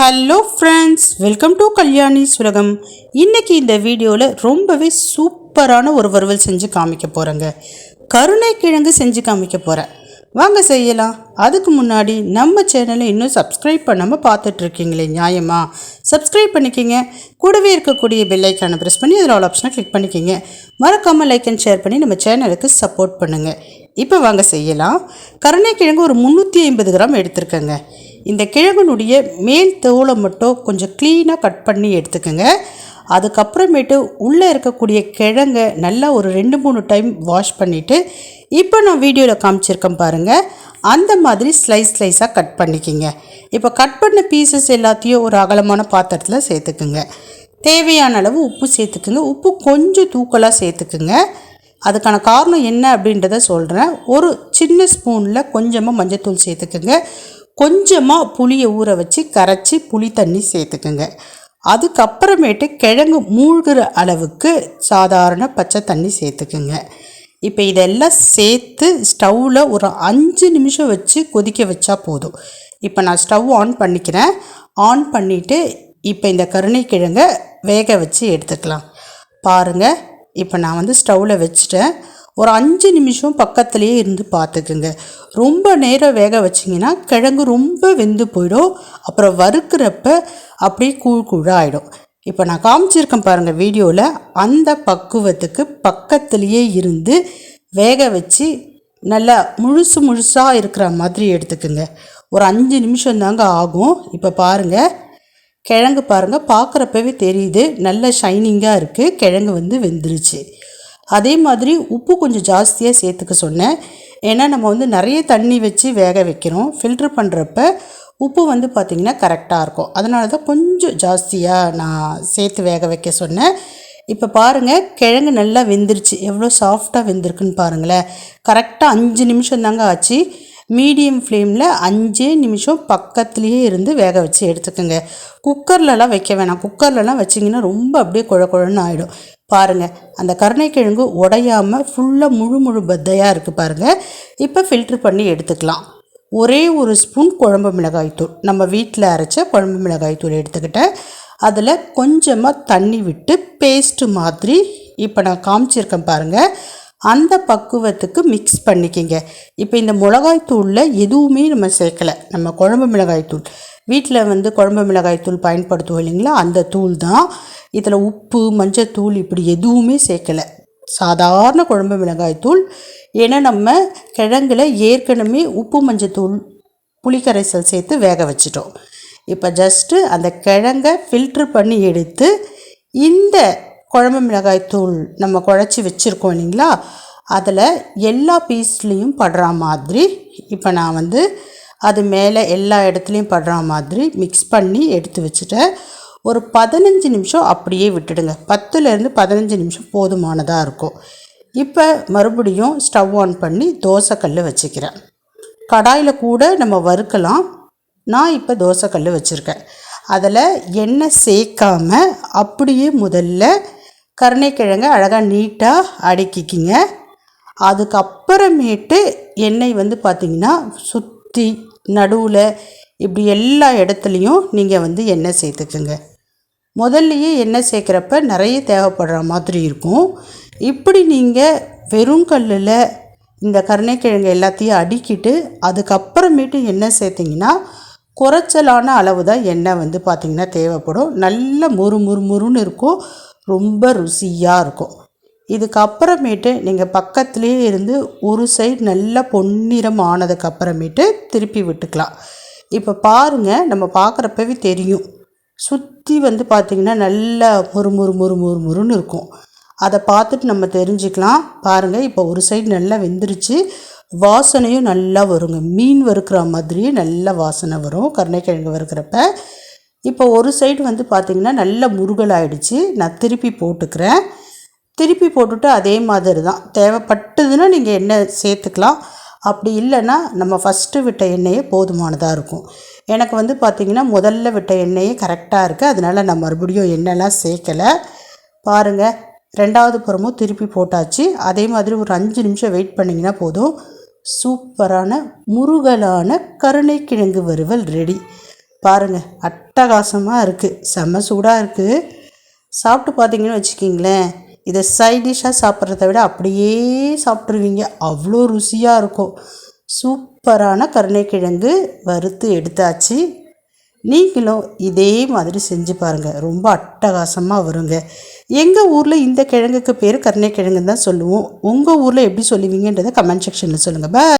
Hello friends, welcome to Kalyani's உலகம். இன்றைக்கி இந்த வீடியோவில் ரொம்பவே சூப்பரான ஒரு வறுவல் செஞ்சு காமிக்க போகிறேங்க. கருணைக்கிழங்கு செஞ்சு காமிக்க போகிறேன். வாங்க செய்யலாம். அதுக்கு முன்னாடி நம்ம சேனலை இன்னும் சப்ஸ்கிரைப் பண்ணாமல் பார்த்துட்ருக்கீங்களே, நியாயமா சப்ஸ்கிரைப் பண்ணிக்கிங்க. கூடவே இருக்கக்கூடிய பெல் ஐக்கானை ப்ரெஸ் பண்ணி அதில் ஆல் ஆப்ஷனை கிளிக் பண்ணிக்கிங்க. மறக்காமல் லைக் அண்ட் ஷேர் பண்ணி நம்ம சேனலுக்கு சப்போர்ட் பண்ணுங்கள். இப்போ வாங்க செய்யலாம். கருணைக்கிழங்கு ஒரு 350 கிராம் எடுத்துருக்கேங்க. இந்த கிழங்குனுடைய மேல் தோலை மட்டும் கொஞ்சம் க்ளீனாக கட் பண்ணி எடுத்துக்கோங்க. அதுக்கப்புறமேட்டு உள்ளே இருக்கக்கூடிய கிழங்கை நல்லா ஒரு 2-3 டைம் வாஷ் பண்ணிவிட்டு, இப்போ நான் வீடியோவில் காமிச்சிருக்கேன் பாருங்கள், அந்த மாதிரி ஸ்லைஸாக கட் பண்ணிக்கிங்க. இப்போ கட் பண்ண பீசஸ் எல்லாத்தையும் ஒரு அகலமான பாத்திரத்தில் சேர்த்துக்குங்க. தேவையான அளவு உப்பு சேர்த்துக்குங்க. உப்பு கொஞ்சம் தூக்கலாக சேர்த்துக்குங்க. அதுக்கான காரணம் என்ன அப்படின்றத சொல்கிறேன். ஒரு சின்ன ஸ்பூனில் கொஞ்சமாக மஞ்சத்தூள் சேர்த்துக்குங்க. கொஞ்சமாக புளியை ஊற வச்சு கரைச்சி புளி தண்ணி சேர்த்துக்குங்க. அதுக்கப்புறமேட்டு கிழங்கு மூழ்கிற அளவுக்கு சாதாரண பச்சை தண்ணி சேர்த்துக்குங்க. இப்போ இதெல்லாம் சேர்த்து ஸ்டவ்வில் ஒரு 5 நிமிஷம் வச்சு கொதிக்க வச்சா போதும். இப்போ நான் ஸ்டவ் ஆன் பண்ணிக்கிறேன். ஆன் பண்ணிவிட்டு இப்போ இந்த கருணைக்கிழங்கை வேக வச்சு எடுத்துக்கலாம். பாருங்கள், இப்போ நான் ஸ்டவ்வில் வச்சுட்டேன். ஒரு 5 நிமிஷம் பக்கத்துலேயே இருந்து பார்த்துக்குங்க. ரொம்ப நேரம் வேக வச்சிங்கன்னா கிழங்கு ரொம்ப வெந்து போயிடும். அப்புறம் வறுக்கிறப்ப அப்படியே கூழாகிடும். இப்போ நான் காமிச்சிருக்கேன் பாருங்கள் வீடியோவில், அந்த பக்குவத்துக்கு பக்கத்துலேயே இருந்து வேக வச்சு நல்லா முழுசாக இருக்கிற மாதிரி எடுத்துக்குங்க. ஒரு 5 நிமிஷம் தாங்க ஆகும். இப்போ பாருங்கள், கிழங்கு பாருங்கள், பார்க்குறப்பவே தெரியுது நல்ல ஷைனிங்காக இருக்குது. கிழங்கு வெந்துருச்சு. அதே மாதிரி உப்பு கொஞ்சம் ஜாஸ்தியாக சேர்த்துக்க சொன்னேன். ஏன்னா நம்ம நிறைய தண்ணி வச்சு வேக வைக்கிறோம். ஃபில்ட்ரு பண்ணுறப்ப உப்பு பார்த்திங்கன்னா கரெக்டாக இருக்கும். அதனால தான் கொஞ்சம் ஜாஸ்தியாக நான் சேர்த்து வேக வைக்க சொன்னேன். இப்போ பாருங்கள், கிழங்கு நல்லா வெந்துருச்சு. எவ்வளோ சாஃப்டாக வெந்திருக்குன்னு பாருங்களேன். கரெக்டாக 5 நிமிஷம் தாங்க ஆச்சு. மீடியம் ஃப்ளேமில் 5 நிமிஷம் பக்கத்துலேயே இருந்து வேக வச்சு எடுத்துக்கோங்க. குக்கர்லலாம் வைக்க வேணாம். குக்கர்லலாம் வச்சிங்கன்னா ரொம்ப அப்படியே குழன்னு ஆகிடும். பாருங்கள், அந்த கருணைக்கிழங்கு உடையாமல் ஃபுல்லாக முழு பத்தையாக இருக்குது பாருங்கள். இப்போ ஃபில்ட்ரு பண்ணி எடுத்துக்கலாம். ஒரே ஒரு ஸ்பூன் குழம்பு மிளகாய்த்தூள், நம்ம வீட்டில் அரைச்ச குழம்பு மிளகாய்த்தூள் எடுத்துக்கிட்டேன். அதில் கொஞ்சமாக தண்ணி விட்டு பேஸ்ட்டு மாதிரி இப்போ நான் காமிச்சிருக்கேன் பாருங்கள், அந்த பக்குவத்துக்கு மிக்ஸ் பண்ணிக்கிங்க. இப்போ இந்த மிளகாய்த்தூளில் எதுவுமே நம்ம சேர்க்கலை. நம்ம குழம்பு மிளகாய்த்தூள் வீட்டில் குழம்பு மிளகாய்த்தூள் பயன்படுத்துவோம் இல்லைங்களா, அந்த தூள் தான். இதில் உப்பு மஞ்சத்தூள் இப்படி எதுவுமே சேர்க்கலை. சாதாரண குழம்பு மிளகாய்த்தூள். ஏன்னா நம்ம கிழங்குல ஏற்கனவே உப்பு மஞ்சத்தூள் புளிக்கரைசல் சேர்த்து வேக வச்சிட்டோம். இப்போ ஜஸ்ட்டு அந்த கிழங்கை ஃபில்ட்ரு பண்ணி எடுத்து இந்த குழம்பு மிளகாய்த்தூள் நம்ம குழச்சி வச்சுருக்கோம் இல்லைங்களா, அதில் எல்லா பீஸ்லேயும் படுற மாதிரி இப்போ நான் அது மேலே எல்லா இடத்துலையும் படுற மாதிரி மிக்ஸ் பண்ணி எடுத்து வச்சுட்டேன். ஒரு 15 நிமிஷம் அப்படியே விட்டுடுங்க. 10லேருந்து 15 நிமிஷம் போதுமானதாக இருக்கும். இப்போ மறுபடியும் ஸ்டவ் ஆன் பண்ணி தோசைக்கல் வச்சுக்கிறேன். கடாயில் கூட நம்ம வறுக்கலாம். நான் இப்போ தோசைக்கல் வச்சுருக்கேன். அதில் எண்ணெய் சேர்க்காமல் அப்படியே முதல்ல கருணைக்கிழங்கை அழகாக நீட்டாக அடுக்கிக்கிங்க. அதுக்கப்புறமேட்டு எண்ணெய் பார்த்திங்கன்னா சுற்றி நடுவில் இப்படி எல்லா இடத்துலையும் நீங்கள் எண்ணெய் சேர்த்துக்குங்க. முதல்லையே எண்ணெய் சேர்க்குறப்ப நிறைய தேவைப்படுற மாதிரி இருக்கும். இப்படி நீங்கள் வெறும் கல்லில் இந்த கருணைக்கிழங்கு எல்லாத்தையும் அடுக்கிட்டு அதுக்கப்புறமேட்டு எண்ணெய் சேர்த்திங்கன்னா குறைச்சலான அளவு தான் எண்ணெய் பார்த்திங்கன்னா தேவைப்படும். நல்ல முறுன்னு இருக்கும், ரொம்ப ருசியாக இருக்கும். இதுக்கப்புறமேட்டு நீங்கள் பக்கத்துலேயே இருந்து ஒரு சைடு நல்லா பொன்னிறம் ஆனதுக்கப்புறமேட்டு திருப்பி விட்டுக்கலாம். இப்போ பாருங்கள், நம்ம பார்க்குறப்பவே தெரியும், சுற்றி பார்த்திங்கன்னா நல்லா முறுன்னு இருக்கும். அதை பார்த்துட்டு நம்ம தெரிஞ்சுக்கலாம். பாருங்கள், இப்போ ஒரு சைடு நல்லா வெந்துருச்சு. வாசனையும் நல்லா வருங்க. மீன் வறுக்கிற மாதிரியே நல்ல வாசனை வரும் கருணைக்கிழங்கு வறுக்கிறப்ப. இப்போ ஒரு சைடு பார்த்திங்கன்னா நல்ல முருகலாயிடுச்சு. நான் திருப்பி போட்டுக்கிறேன். திருப்பி போட்டுட்டு அதே மாதிரி தான், தேவைப்பட்டதுன்னா நீங்கள் எண்ணெய் சேர்த்துக்கலாம். அப்படி இல்லைன்னா நம்ம ஃபஸ்ட்டு விட்ட எண்ணெயே போதுமானதாக இருக்கும். எனக்கு பார்த்திங்கன்னா முதல்ல விட்ட எண்ணெயே கரெக்டாக இருக்குது. அதனால் நான் மறுபடியும் எண்ணெய்லாம் சேர்க்கலை. பாருங்கள், 2வது புறமும் திருப்பி போட்டாச்சு. அதே மாதிரி ஒரு 5 நிமிஷம் வெயிட் பண்ணிங்கன்னா போதும். சூப்பரான முருகலான கருணைக்கிழங்கு வறுவல் ரெடி. பாருங்கள், அட்டகாசமாக இருக்குது, செம்ம சூடாக இருக்குது. சாப்பிட்டு பார்த்தீங்கன்னு வச்சுக்கிங்களேன், இதை சைடிஷாக சாப்பிட்றத விட அப்படியே சாப்பிட்ருவீங்க, அவ்வளோ ருசியாக இருக்கும். சூப்பரான கருணைக்கிழங்கு வறுத்து எடுத்தாச்சு. நீங்களும் இதே மாதிரி செஞ்சு பாருங்கள், ரொம்ப அட்டகாசமாக வருங்க. எங்கள் ஊரில் இந்த கிழங்குக்கு பேர் கருணைக்கிழங்குன்னு தான் சொல்லுவோம். உங்கள் ஊரில் எப்படி சொல்லுவீங்கன்றதை கமெண்ட் செக்ஷனில் சொல்லுங்கள். பாய்.